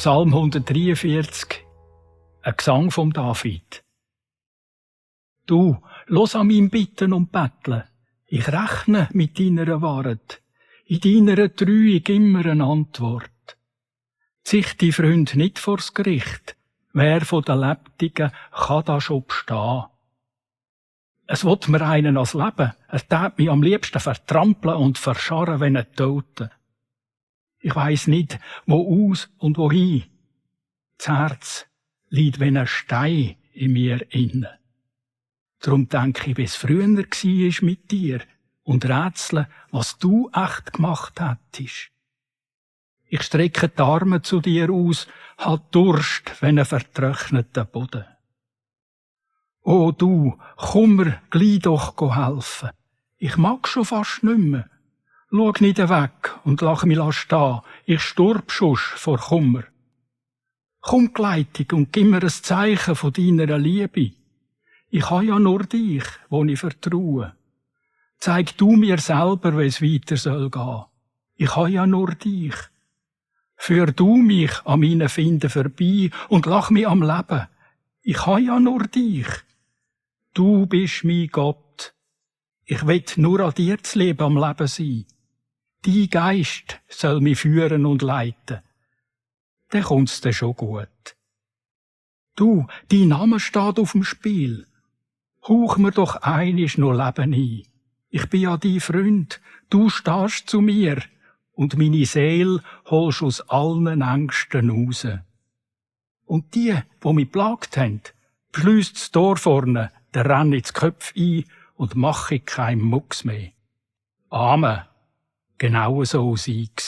Psalm 143, ein Gesang vom David. Du, los an meinem Bitten und Betteln. Ich rechne mit deiner Wahrheit. In deiner Treuung immer eine Antwort. Sich die Freund nicht vors Gericht. Wer von den Lebtigen kann da schon bestehen? Es wird mir einen als Leben. Er tät mich am liebsten vertrampeln und verscharren, wenn er Tote. Ich weiss nicht, wo aus und wohin. Das Herz liegt wie ein Stein in mir inne. Drum denke ich, wie es früher war mit dir und rätsle, was du echt gemacht hättest. Ich strecke die Arme zu dir aus, hat Durst, wenn ein vertrockneter Boden. O du, komm mir gleich doch helfen. Ich mag schon fast nimmer. Schau nicht weg und lach mich stehen. Ich sturb schon vor Kummer. Komm gleitig und gib mir ein Zeichen von deiner Liebe. Ich habe ja nur dich, wo ich vertraue. Zeig du mir selber, wie es weiter soll gehen. Ich habe ja nur dich. Führ du mich an meinen Finden vorbei und lach mich am Leben. Ich habe ja nur dich. Du bist mein Gott. Ich will nur an dir zu leben am Leben sein. Dein Geist soll mich führen und leiten. Dann kommt's dir schon gut. Du, dein Name steht auf dem Spiel. Hauch mir doch einisch noch Leben ein. Ich bin ja dein Freund, du stehst zu mir und meine Seele holst aus allen Ängsten raus. Und die mich plagt haben, beschliesst das Tor vorne, der renn ins Köpf ein und mache keinen Mucks mehr. Amen. Genau so sei es.